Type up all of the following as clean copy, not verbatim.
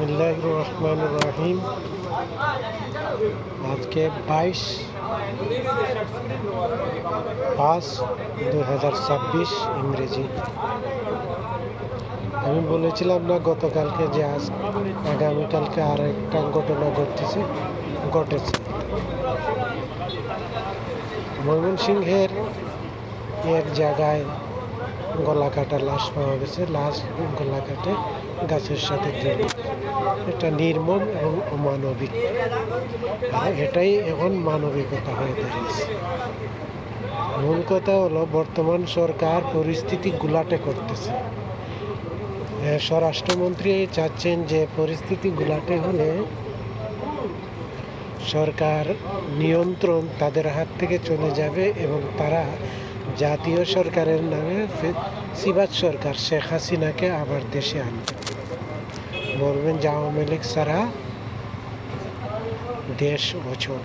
বিসমিল্লাহির রহমানির রহিম। আজকে 22/5/2026 ইংরেজি। আমি বলেছিলাম না গতকালকে যে আগামীকালকে আর একটা ঘটনা ঘটেছে। ময়মনসিংহের এক জায়গায় গলা কাটা লাশ পাওয়া গেছে। লাশ গলা কাটে গাছের সাথে ঝুলে। এটা নির্মম এবং অমানবিক, আর এটাই এখন মানবিকতা হয়ে দাঁড়িয়েছে। মূল কথা হলো, বর্তমান সরকার পরিস্থিতি গুলাটে করতেছে। স্বরাষ্ট্রমন্ত্রী চাচ্ছেন যে পরিস্থিতি গুলাটে হলে সরকার নিয়ন্ত্রণ তাদের হাত থেকে চলে যাবে এবং তারা জাতীয় সরকারের নামে সিবাত সরকার শেখ হাসিনাকে আবার দেশে আনবে। বলবেন যে আওয়ামী লীগ ছাড়া দেশ অচল।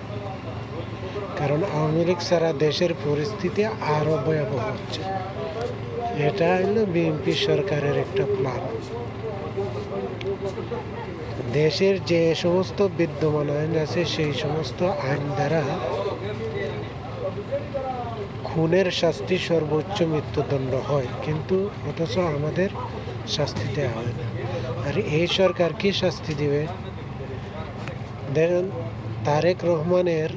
কারণ আওয়ামী লীগ ছাড়া দেশের পরিস্থিতি আরও ভয়াবহ হচ্ছে। এটা হলো বিএনপি সরকারের একটা প্ল্যান। দেশের যে সমস্ত বিদ্যমান আইন আছে সেই সমস্ত আইন দ্বারা খুনের শাস্তি সর্বোচ্চ মৃত্যুদণ্ড হয়, কিন্তু অথচ আমাদের শাস্তি দেওয়া হয় না। আর এই সরকার কি শাস্তি দিবে? দেখেন, তারেক রহমানের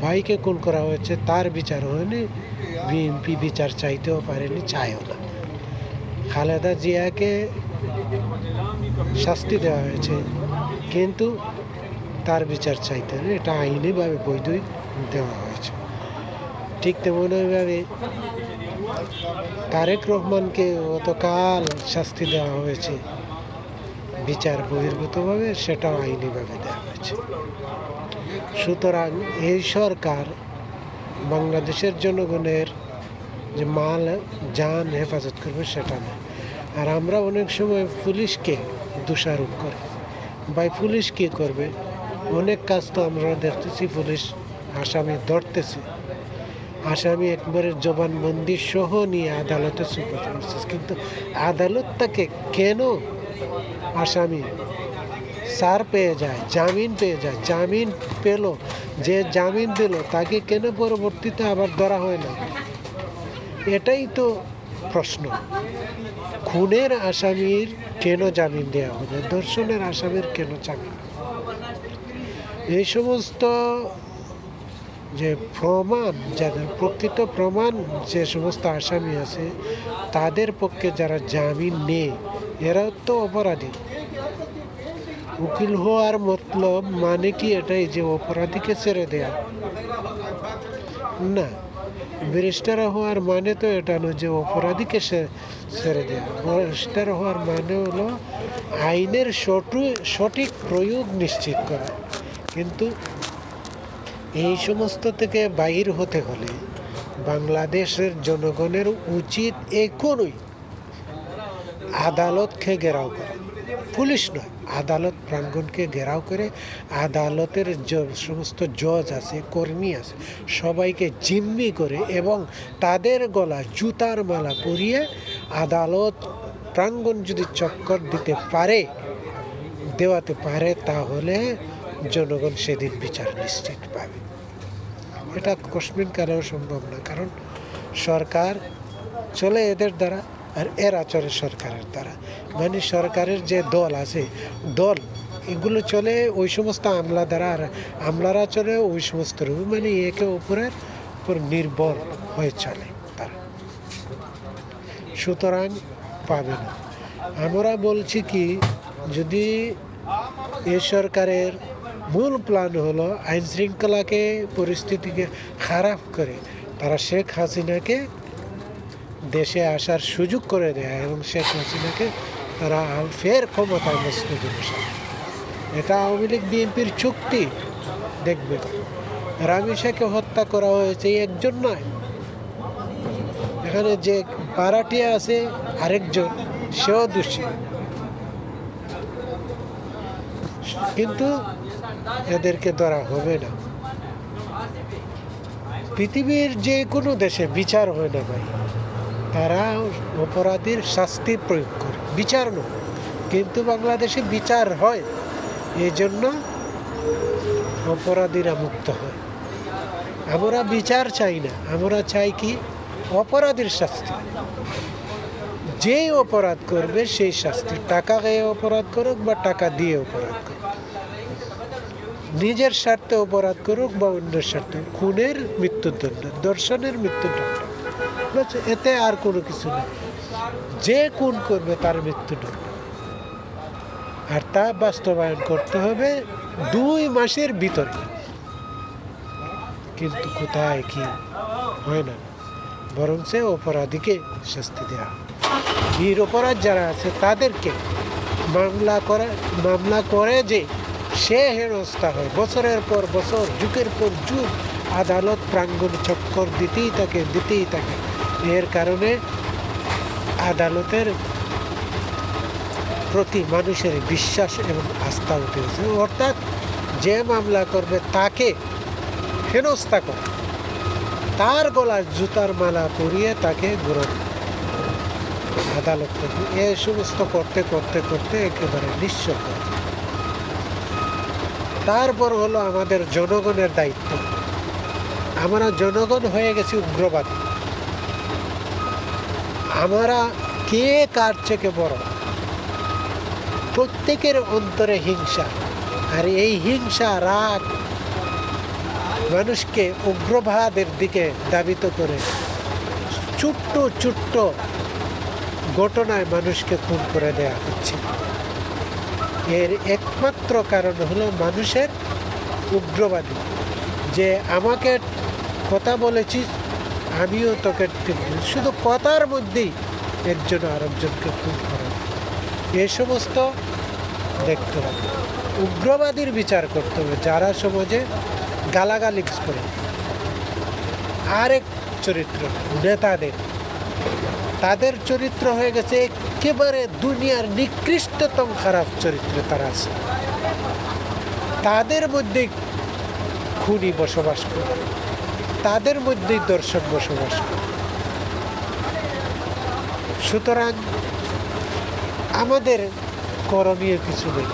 ভাইকে খুন করা হয়েছে, তার বিচার হয়নি। বিএনপি বিচার চাইতেও পারেনি, চায়ও না। খালেদা জিয়াকে শাস্তি দেওয়া হয়েছে, কিন্তু তার বিচার চাইতে না, এটা আইনিভাবে বৈধই দেওয়া হয়েছে। ঠিক তেমনইভাবে তারেক রহমানকে গতকাল শাস্তি দেওয়া হয়েছে বিচার বহির্ভূতভাবে, সেটাও আইনিভাবে দেওয়া হয়েছে। সুতরাং এই সরকার বাংলাদেশের জনগণের যে মাল জান হেফাজত করবে সেটা না। আর আমরা অনেক সময় পুলিশকে দোষারোপ করি। ভাই, পুলিশ কী করবে? অনেক কাজ তো আমরা দেখতেছি, পুলিশ আসামি ধরতেছে, আসামি একবারে জবানবন্দি সহ নিয়ে আদালতে সুপারিশ করছে, কিন্তু আদালত তাকে কেন আসামি ছাড় পেয়ে যায়, জামিন পেয়ে যায়? জামিন পেল, যে জামিন দিল তাকে কেন পরবর্তীতে আবার ধরা হয় না? এটাই তো প্রশ্ন। খুনের আসামির কেন জামিন দেওয়া হবে, ধর্ষণের আসামির কেন জামিন? এই সমস্ত যে প্রমাণ, যাদের প্রকৃত প্রমাণ, যে সমস্ত আসামি আছে তাদের পক্ষে যারা জামিন নেয় এরা তো অপরাধী। উকিল হওয়ার মতলব মানে কি এটাই যে অপরাধীকে ছেড়ে দেয়া? না, ব্যারিস্টার হওয়ার মানে তো এটা নয় যে অপরাধীকে ছেড়ে দেয়া। ব্যারিস্টার হওয়ার মানে হলো আইনের সঠিক প্রয়োগ নিশ্চিত করা। কিন্তু এই সমস্ত থেকে বাহির হতে হলে বাংলাদেশের জনগণের উচিত এখনই আদালতকে ঘেরাও করা। পুলিশ নয়, আদালত প্রাঙ্গণকে ঘেরাও করে আদালতের যে সমস্ত জজ আছে, কর্মী আছে, সবাইকে জিম্মি করে এবং তাদের গলা জুতার মালা পরিয়ে আদালত প্রাঙ্গণ যদি চক্কর দেওয়াতে পারে তাহলে জনগণ সেদিন বিচার নিশ্চিত পাবে। এটা কসমিন কালেও সম্ভব না, কারণ সরকার চলে এদের দ্বারা, আর এরা চলে সরকারের দ্বারা। মানে সরকারের যে দল আছে, এগুলো চলে ওই সমস্ত আমলা দ্বারা, আর আমলারা চলে ওই সমস্ত রূপ, মানে একে অপরের উপর নির্ভর হয়ে চলে তারা। সুতরাং পাবে না। আমরা বলছি কি, যদি এ সরকারের মূল প্ল্যান হলো আইন শৃঙ্খলাকে, পরিস্থিতিকে খারাপ করে তারা শেখ হাসিনাকে দেশে আসার সুযোগ করে দেয় এবং শেখ হাসিনাকে তারা ফের ক্ষমতায় মসনদে বসায়। এটা আওয়ামী লীগ বিএনপির চুক্তি। দেখবে, রামিসাকে হত্যা করা হয়েছে একজন নয়, এখানে যে পাড়াটিয়া আছে আরেকজন, সেও দোষী, কিন্তু এদেরকে ধরা হবে না। পৃথিবীর যে কোনো দেশে বিচার হয় না ভাই, তারা অপরাধীর শাস্তি প্রয়োগ করে, বিচার নয়। কিন্তু বাংলাদেশে বিচার হয়, এই জন্য অপরাধীরা মুক্ত হয়। আমরা বিচার চাই না, আমরা চাই কি অপরাধীর শাস্তি। যেই অপরাধ করবে সেই শাস্তি, টাকা খেয়ে অপরাধ করুক বা টাকা দিয়ে অপরাধ করুক, নিজের স্বার্থে অপরাধ করুক বা অন্যের স্বার্থে, খুনের মৃত্যুদণ্ড, ধর্ষণের মৃত্যুদণ্ড, এতে আর কোনো কিছু নেই। যে খুন করবে তার মৃত্যুদণ্ড, আর তা বাস্তবায়ন করতে হবে 2 মাসের ভিতরে। কিন্তু কোথায় কি হয় না, বরং সে অপরাধীকে শাস্তি দেওয়া, নিরপরাধ যারা আছে তাদেরকে মামলা করে যে সে হেনস্থা হয়, বছরের পর বছর, যুগের পর যুগ আদালত প্রাঙ্গণ চক্কর দিতেই থাকে। এর কারণে আদালতের প্রতি মানুষের বিশ্বাস এবং আস্থা উঠে গেছে। অর্থাৎ যে মামলা করবে তাকে হেনস্থা করে, তার গলায় জুতার মালা পরিয়ে তাকে গ্রহণ আদালত করবে। এ সমস্ত করতে করতে করতে একেবারে নিঃস্ব করে। তারপর হলো আমাদের জনগণের দায়িত্ব। আমরা জনগণ হয়ে গেছি উগ্রবাদী। আমরা কে কার থেকে বড়, প্রত্যেকের অন্তরে হিংসা, আর এই হিংসা রাগ মানুষকে উগ্রবাদের দিকে ধাবিত করে। ছোট্ট ছোট্ট ঘটনায় মানুষকে খুন করে দেয়া হচ্ছে। এর একমাত্র কারণ হলো মানুষের উগ্রবাদী, যে আমাকে কথা বলেছিস আমিও তোকে, শুধু কথার মধ্যেই একজন আরেকজনকে খুন করে। এ সমস্ত দেখতে হবে, উগ্রবাদীর বিচার করতে হবে, যারা সমাজে গালাগালি করে। আরেক চরিত্র নেতাদের, তাদের চরিত্র হয়ে গেছে একেবারে দুনিয়ার নিকৃষ্টতম খারাপ চরিত্র তারা আছে। তাদের মধ্যেই খুনি বসবাস করে, তাদের মধ্যেই দর্শক বসবাস করে। সুতরাং আমাদের করণীয় কিছু নেই।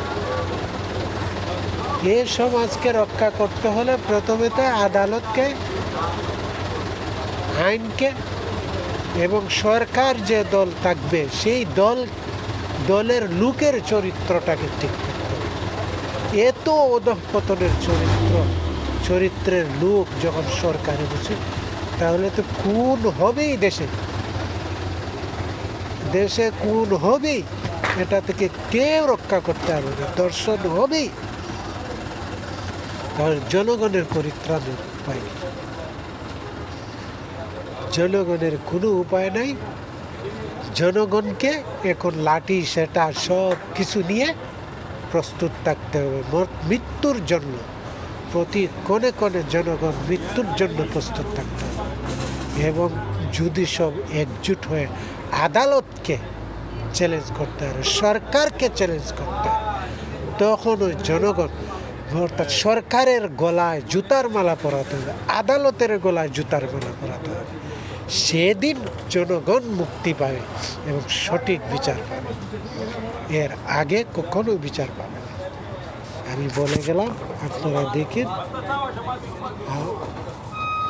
এ সমাজকে রক্ষা করতে হলে প্রথমে তো আদালতকে, আইনকে এবং সরকার যে দল থাকবে সেই দলের লোকের চরিত্রটাকে ঠিক করতে হবে। এত অধঃপতনের চরিত্রের লোক যখন সরকারে বসে, তাহলে তো খুন হবেই, দেশে খুন হবেই, এটা থেকে কেউ রক্ষা করতে পারবে না, দর্শন হবেই। কারণ জনগণের পরিত্রাণের উপায় নেই, জনগণের কোনো উপায় নাই। জনগণকে এখন লাঠি সেটা সব কিছু নিয়ে প্রস্তুত থাকতে হবে মৃত্যুর জন্য। প্রতি কোণে কোণে জনগণ মৃত্যুর জন্য প্রস্তুত থাকতে হবে। এবং যদি সব একজুট হয়ে আদালতকে চ্যালেঞ্জ করতে হবে, সরকারকে চ্যালেঞ্জ করতে হবে, তখন ওই জনগণ, অর্থাৎ সরকারের গলায় জুতার মালা পরাতে হবে, আদালতের গলায় জুতার মালা পরাতে হবে। সেদিন জনগণ মুক্তি পাবে এবং সঠিক বিচার পাবে। এর আগে কখনো বিচার পাবে না। আমি বলে গেলাম, আপনারা দেখেন।